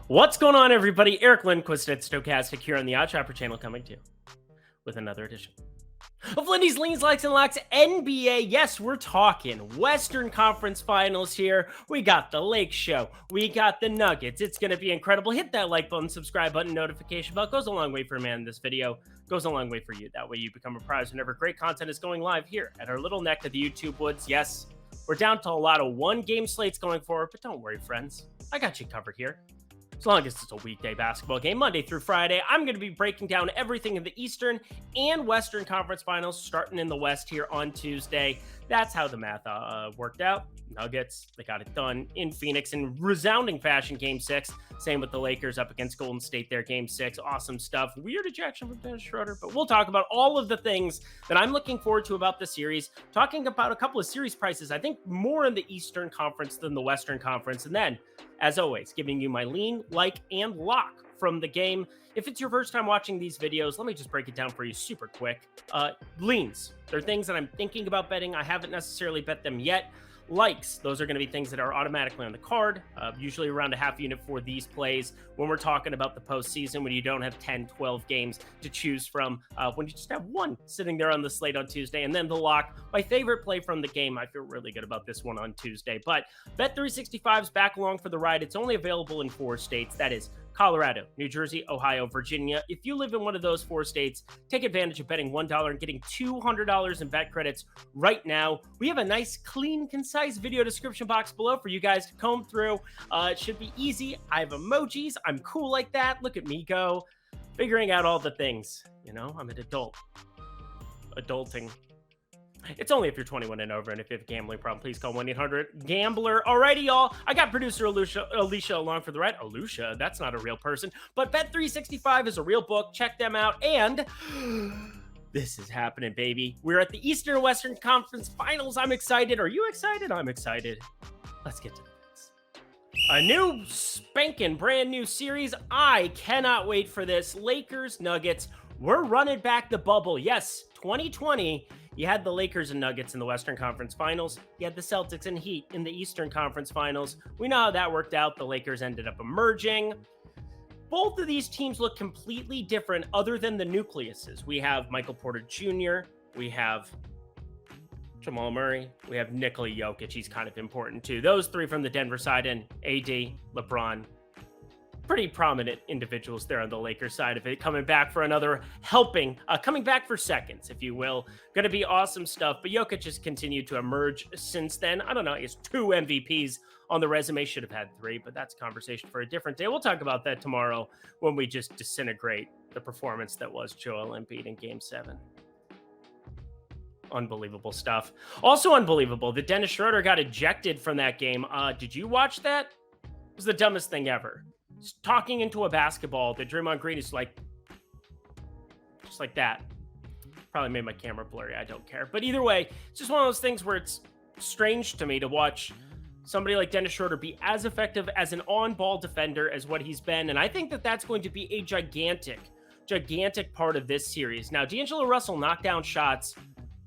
What's going on, everybody? Eric Lindquist at Stochastic here on the Odd Shopper channel, coming to you with another edition of Lindy's Leans, Likes, and Locks NBA. Yes, we're talking Western Conference Finals here. We got the Lake Show. We got the Nuggets. It's going to be incredible. Hit that like button, subscribe button, notification bell. Goes a long way for a man in this video. Goes a long way for you. That way you become a prize whenever great content is going live here at our little neck of the YouTube woods. Yes, we're down to a lot of one-game slates going forward, but don't worry, friends. I got you covered here. As long as it's a weekday basketball game, Monday through Friday, I'm going to be breaking down everything in the Eastern and Western Conference Finals, starting in the West here on Tuesday. That's how the math worked out. Nuggets, they got it done in Phoenix in resounding fashion, Game 6. Same with the Lakers up against Golden State there, Game 6. Awesome stuff. Weird ejection from Dennis Schroeder, but we'll talk about all of the things that I'm looking forward to about the series, talking about a couple of series prices, I think more in the Eastern Conference than the Western Conference, and then, as always, giving you my lean, like, and lock from the game. If it's your first time watching these videos, let me just break it down for you super quick. Leans, they're things that I'm thinking about betting. I haven't necessarily bet them yet. Likes, those are going to be things that are automatically on the card, usually around a half unit for these plays when we're talking about the postseason, when you don't have 10, 12 games to choose from, when you just have one sitting there on the slate on Tuesday. And then the lock, my favorite play from the game. I feel really good about this one on Tuesday. But Bet365's back along for the ride. It's only available in 4 states. That is Colorado, New Jersey, Ohio, Virginia. If you live in one of those 4 states, take advantage of betting $1 and getting $200 in bet credits right now. We have a nice, clean, concise video description box below for you guys to comb through. It should be easy. I have emojis. I'm cool like that. Look at me go. Figuring out all the things. You know, I'm an adult. Adulting. It's only if you're 21 and over, and if you have a gambling problem, please call 1-800-GAMBLER. Alrighty, y'all. I got producer Alicia along for the ride. Alicia, that's not a real person. But Bet365 is a real book. Check them out. And this is happening, baby. We're at the Eastern and Western Conference Finals. I'm excited. Are you excited? I'm excited. Let's get to this. A new spanking brand new series. I cannot wait for this. Lakers, Nuggets. We're running back the bubble. Yes, 2020. You had the Lakers and Nuggets in the Western Conference Finals. You had the Celtics and Heat in the Eastern Conference Finals. We know how that worked out. The Lakers ended up emerging. Both of these teams look completely different other than the nucleuses. We have Michael Porter Jr., we have Jamal Murray, we have Nikola Jokic. He's kind of important too. Those 3 from the Denver side, and AD, LeBron. Pretty prominent individuals there on the Lakers side of it, coming back for another helping, coming back for seconds, if you will. Going to be awesome stuff, but Jokic has continued to emerge since then. I don't know, he has 2 MVPs on the resume, should have had 3, but that's a conversation for a different day. We'll talk about that tomorrow when we just disintegrate the performance that was Joel Embiid in Game 7. Unbelievable stuff. Also unbelievable that Dennis Schroeder got ejected from that game. Did you watch that? It was the dumbest thing ever. Talking into a basketball that Draymond Green is like, just like that. Probably made my camera blurry. I don't care. But either way, it's just one of those things where it's strange to me to watch somebody like Dennis Schroeder be as effective as an on-ball defender as what he's been. And I think that that's going to be a gigantic part of this series. Now, D'Angelo Russell knocked down shots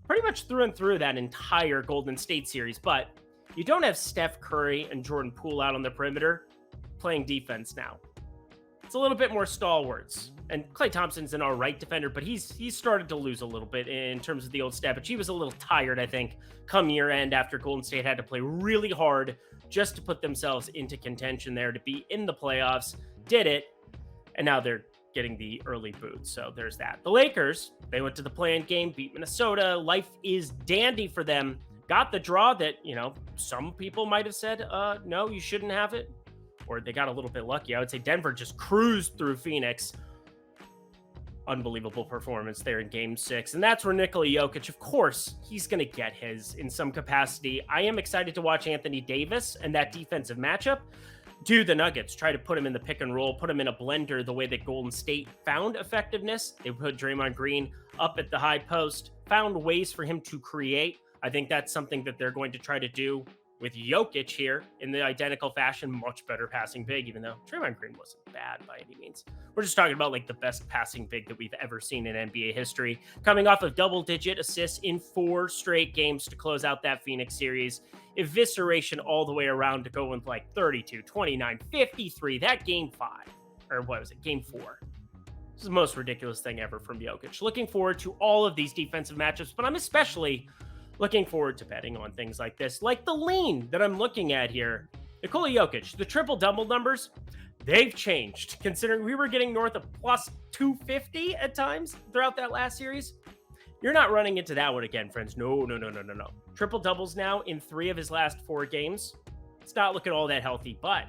pretty much through and through that entire Golden State series. But you don't have Steph Curry and Jordan Poole out on the perimeter playing defense now. It's a little bit more stalwarts. And Klay Thompson's an all right defender, but he's started to lose a little bit in terms of the old stat. But he was a little tired, I think, come year end after Golden State had to play really hard just to put themselves into contention there to be in the playoffs. Did it, and now they're getting the early boot. So there's that. The Lakers, they went to the play-in game, beat Minnesota. Life is dandy for them. Got the draw that, you know, some people might have said, no, you shouldn't have it. Or they got a little bit lucky. I would say Denver just cruised through Phoenix. Unbelievable performance there in Game 6. And that's where Nikola Jokic, of course, he's going to get his in some capacity. I am excited to watch Anthony Davis and that defensive matchup do the Nuggets. Try to put him in the pick and roll, put him in a blender the way that Golden State found effectiveness. They put Draymond Green up at the high post, found ways for him to create. I think that's something that they're going to try to do with Jokic here in the identical fashion, much better passing big, even though Draymond Green wasn't bad by any means. We're just talking about like the best passing big that we've ever seen in NBA history, coming off of double-digit assists in 4 straight games to close out that Phoenix series. Evisceration all the way around to go with like 32, 29, 53. That game 5, or what was it, game 4. This is the most ridiculous thing ever from Jokic. Looking forward to all of these defensive matchups, but I'm especially looking forward to betting on things like this, like the lean that I'm looking at here. Nikola Jokic, the triple-double numbers, they've changed, considering we were getting north of plus 250 at times throughout that last series. You're not running into that one again, friends. No. Triple-doubles now in 3 of his last 4 games. It's not looking all that healthy, but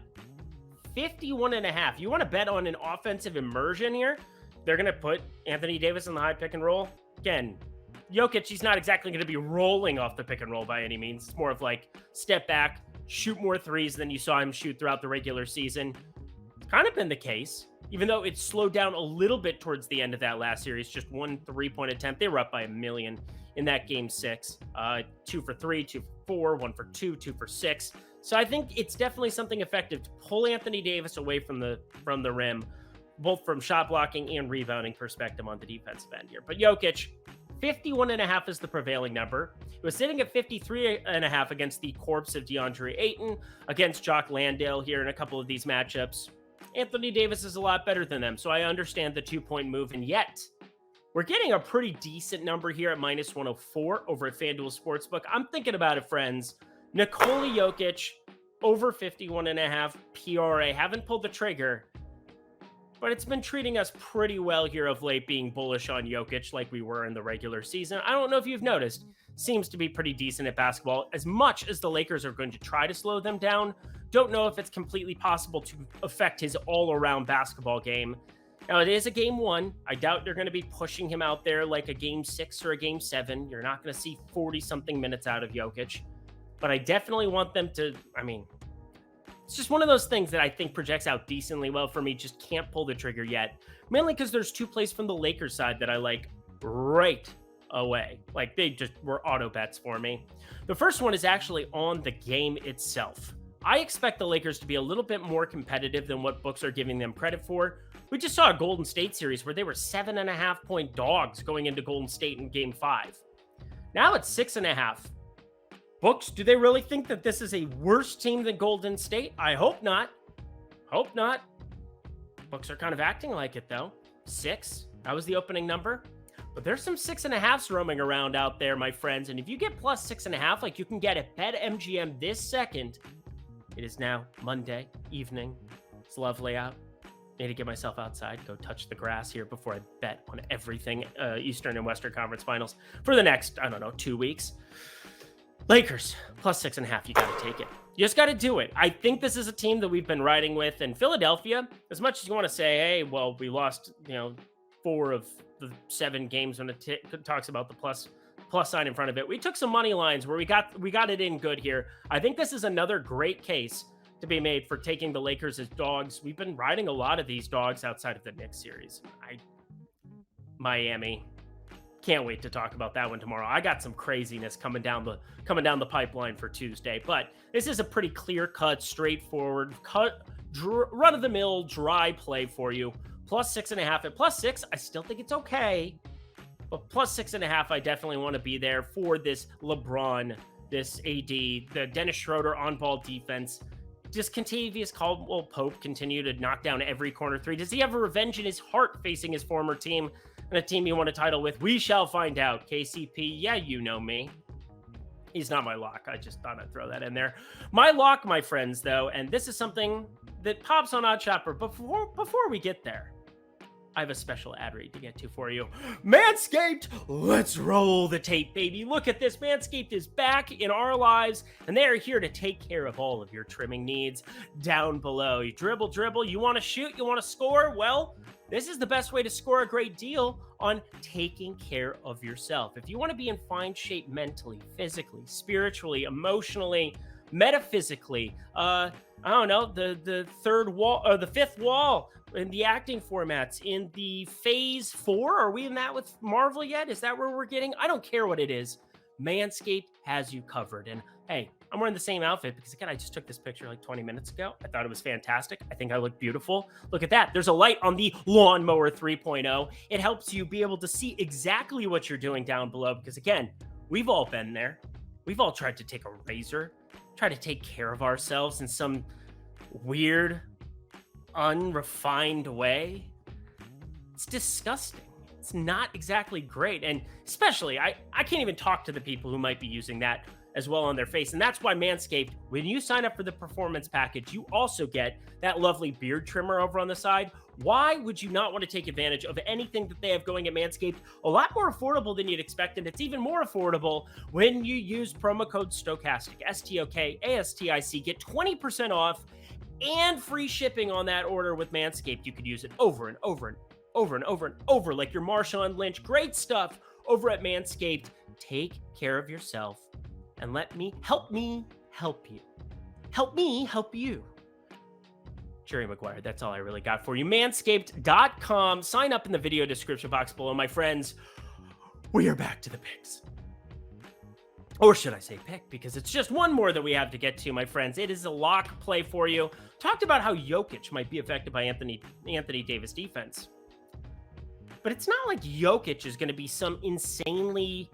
51.5. You want to bet on an offensive immersion here? They're going to put Anthony Davis in the high pick and roll. Again, Jokic, he's not exactly going to be rolling off the pick and roll by any means. It's more of like step back, shoot more threes than you saw him shoot throughout the regular season. It's kind of been the case, even though it slowed down a little bit towards the end of that last series. Just 1 3-point attempt. They were up by 1 million in that game 6. 2 for 3, 2 for 4, 1 for 2, 2 for 6. So I think it's definitely something effective to pull Anthony Davis away from the rim, both from shot blocking and rebounding perspective on the defensive end here. But Jokic, 51.5 is the prevailing number. It was sitting at 53.5 against the corpse of DeAndre Ayton, against Jock Landale here in a couple of these matchups. Anthony Davis is a lot better than them, so I understand the 2-point move, and yet we're getting a pretty decent number here at minus 104 over at FanDuel Sportsbook. I'm thinking about it, friends. Nikola Jokic, over 51.5 PRA. Haven't pulled the trigger, but it's been treating us pretty well here of late, being bullish on Jokic like we were in the regular season. I don't know if you've noticed, seems to be pretty decent at basketball. As much as the Lakers are going to try to slow them down, don't know if it's completely possible to affect his all-around basketball game. Now, it is a game 1. I doubt they're going to be pushing him out there like a game 6 or a game 7. You're not going to see 40-something minutes out of Jokic. But I definitely want them to, it's just one of those things that I think projects out decently well for me. Just can't pull the trigger yet. Mainly because there's 2 plays from the Lakers side that I like right away. Like, they just were auto bets for me. The first one is actually on the game itself. I expect the Lakers to be a little bit more competitive than what books are giving them credit for. We just saw a Golden State series where they were 7.5-point dogs going into Golden State in game 5. Now it's 6.5. Books, do they really think that this is a worse team than Golden State? I hope not. Hope not. Books are kind of acting like it, though. 6. That was the opening number. But there's some 6.5s roaming around out there, my friends. And if you get plus 6.5, like you can get at BetMGM this second. It is now Monday evening. It's lovely out. Need to get myself outside, go touch the grass here before I bet on everything Eastern and Western Conference Finals for the next, 2 weeks. Lakers, plus 6.5. You got to take it. You just got to do it. I think this is a team that we've been riding with. And Philadelphia, as much as you want to say, hey, well, we lost, 4 of the 7 games when it talks about the plus sign in front of it. We took some money lines where we got it in good here. I think this is another great case to be made for taking the Lakers as dogs. We've been riding a lot of these dogs outside of the Knicks series. Miami. Can't wait to talk about that one tomorrow. I got some craziness coming down the pipeline for Tuesday, but this is a pretty clear-cut, straightforward, run-of-the-mill, dry play for you. Plus 6.5. At plus 6, I still think it's okay, but plus 6.5, I definitely want to be there for this LeBron, this AD, the Dennis Schroeder on-ball defense. Does Contavious Caldwell-Pope continue to knock down every corner 3? Does he have a revenge in his heart facing his former team and a team he won a title with? We shall find out. KCP, yeah, you know me. He's not my lock. I just thought I'd throw that in there. My lock, my friends, though, and this is something that pops on OddsShopper. Before we get there, I have a special ad read to get to for you. Manscaped, let's roll the tape, baby. Look at this. Manscaped is back in our lives, and they are here to take care of all of your trimming needs down below. You dribble, you want to shoot, you want to score? Well, this is the best way to score a great deal on taking care of yourself. If you want to be in fine shape mentally, physically, spiritually, emotionally, metaphysically, the third wall or the fifth wall in the acting formats, in the phase 4. Are we in that with Marvel yet? Is that where we're getting? I don't care what it is. Manscaped has you covered. And Hey, I'm wearing the same outfit because, again, I just took this picture like 20 minutes ago. I thought it was fantastic. I think I look beautiful. Look at that. There's a light on the Lawnmower 3.0. It helps you be able to see exactly what you're doing down below because, again, we've all been there. We've all tried to take a razor, try to take care of ourselves in some weird, unrefined way. It's disgusting. It's not exactly great. And especially, I can't even talk to the people who might be using that as well on their face. And that's why Manscaped, when you sign up for the performance package, you also get that lovely beard trimmer over on the side. Why would you not want to take advantage of anything that they have going at Manscaped? A lot more affordable than you'd expect, and it's even more affordable when you use promo code Stokastic, STOKASTIC. Get 20% off and free shipping on that order with Manscaped. You could use it over and over and over and over and over like your Marshawn Lynch. Great stuff over at Manscaped. Take care of yourself and let me help you. Help me help you. Jerry Maguire, that's all I really got for you. Manscaped.com. Sign up in the video description box below. My friends, we are back to the picks. Or should I say pick, because it's just one more that we have to get to, my friends. It is a lock play for you. Talked about how Jokic might be affected by Anthony Davis defense. But it's not like Jokic is going to be some insanely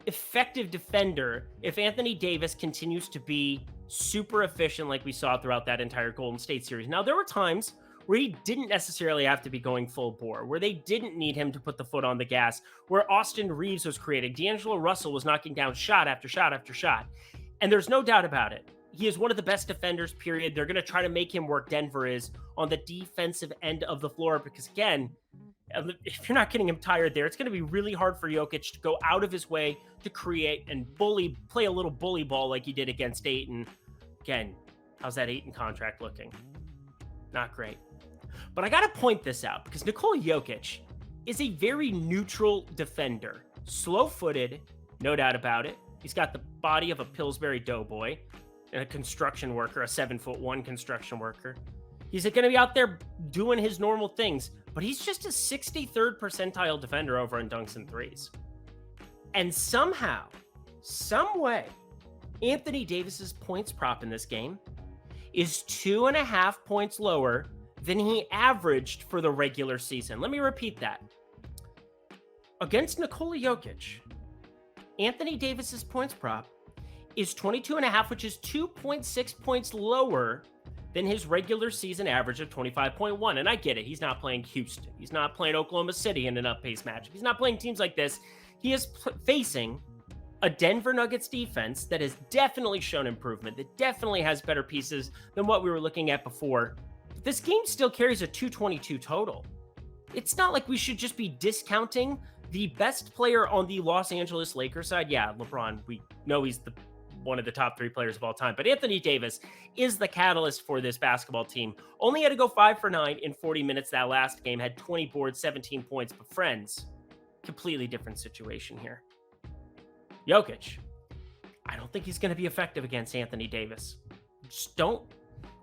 effective defender if Anthony Davis continues to be super efficient like we saw throughout that entire Golden State series. Now, there were times where he didn't necessarily have to be going full bore, where they didn't need him to put the foot on the gas, where Austin Reeves was creating. D'Angelo Russell was knocking down shot after shot after shot. And there's no doubt about it. He is one of the best defenders, period. They're going to try to make him work. Denver is on the defensive end of the floor because, again, if you're not getting him tired there, it's going to be really hard for Jokic to go out of his way to create and play a little bully ball like he did against Ayton. Again, how's that Ayton contract looking? Not great. But I got to point this out because Nikola Jokic is a very neutral defender. Slow-footed, no doubt about it. He's got the body of a Pillsbury doughboy and a construction worker, a 7'1" construction worker. He's going to be out there doing his normal things, but he's just a 63rd percentile defender over in dunks and threes. And somehow, some way, Anthony Davis's points prop in this game is 2.5 points lower than he averaged for the regular season. Let me repeat that. Against Nikola Jokic, Anthony Davis's points prop is 22.5, which is 2.6 points lower than his regular season average of 25.1. And I get it. He's not playing Houston. He's not playing Oklahoma City in an up-pace matchup. He's not playing teams like this. He is facing a Denver Nuggets defense that has definitely shown improvement, that definitely has better pieces than what we were looking at before. But this game still carries a 222 total. It's not like we should just be discounting the best player on the Los Angeles Lakers side. Yeah, LeBron, we know he's one of the top 3 players of all time, but Anthony Davis is the catalyst for this basketball team. Only had to go 5 for 9 in 40 minutes that last game, had 20 boards, 17 points, but friends, completely different situation here. Jokic, I don't think he's going to be effective against Anthony Davis. Just don't.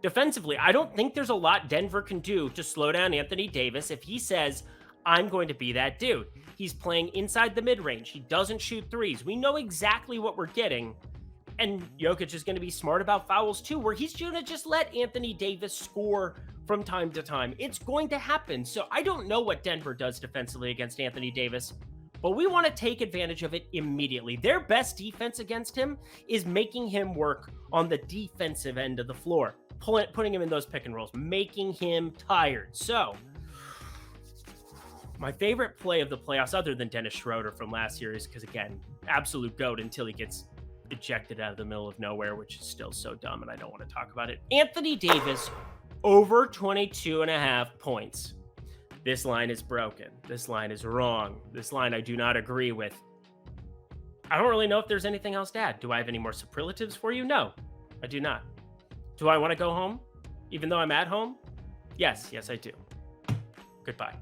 Defensively, I don't think there's a lot Denver can do to slow down Anthony Davis if he says, I'm going to be that dude. He's playing inside the mid-range. He doesn't shoot threes. We know exactly what we're getting. And Jokic is going to be smart about fouls too, where he's going to just let Anthony Davis score from time to time. It's going to happen. So I don't know what Denver does defensively against Anthony Davis, but we want to take advantage of it immediately. Their best defense against him is making him work on the defensive end of the floor, putting him in those pick and rolls, making him tired. So my favorite play of the playoffs, other than Dennis Schroeder from last series, because again, absolute GOAT until he gets ejected out of the middle of nowhere, which is still so dumb and I don't want to talk about it. Anthony Davis over 22.5 points. This line is broken. This line is wrong. This line I do not agree with. I don't really know if there's anything else to add. Do I have any more superlatives for you? No, I do not. Do I want to go home even though I'm at home? Yes, I do. Goodbye.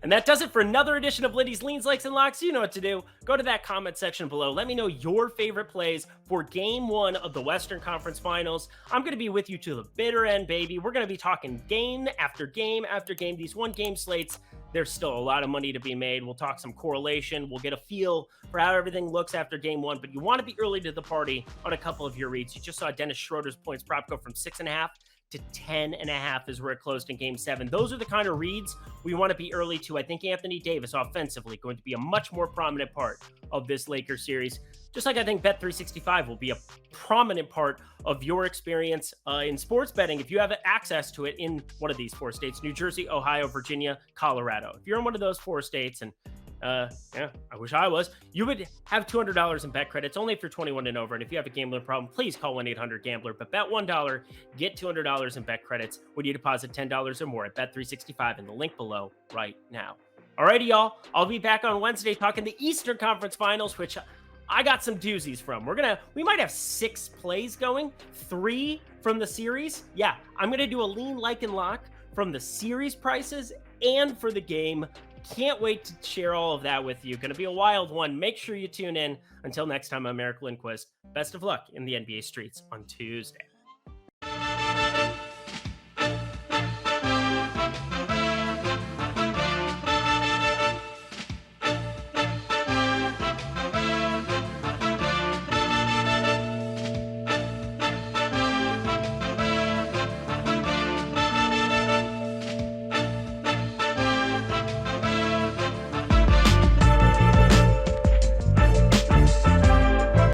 And that does it for another edition of Lindy's Leans, Likes, and Locks. You know what to do. Go to that comment section below. Let me know your favorite plays for Game 1 of the Western Conference Finals. I'm going to be with you to the bitter end, baby. We're going to be talking game after game after game. These one-game slates there's still a lot of money to be made. We'll talk some correlation. We'll get a feel for how everything looks after game one, but you want to be early to the party on a couple of your reads. You just saw Dennis Schroeder's points prop go from 6.5 to 10.5 is where it closed in game 7. Those are the kind of reads we want to be early to. I think Anthony Davis offensively going to be a much more prominent part of this Lakers series. Just like I think Bet365 will be a prominent part of your experience in sports betting if you have access to it in one of these 4 states: New Jersey, Ohio, Virginia, Colorado. If you're in one of those 4 states, and yeah, I wish I was, you would have $200 in bet credits only if you're 21 and over. And if you have a gambling problem, please call 1-800-GAMBLER. But bet $1, get $200 in bet credits when you deposit $10 or more at Bet365 in the link below right now. Alrighty, y'all. I'll be back on Wednesday talking the Eastern Conference Finals, which I got some doozies from. We might have 6 plays going, 3 from the series. Yeah, I'm gonna do a lean, like, and lock from the series prices and for the game. Can't wait to share all of that with you. Gonna be a wild one. Make sure you tune in. Until next time, I'm Eric Lindquist. Best of luck in the NBA streets on Tuesday.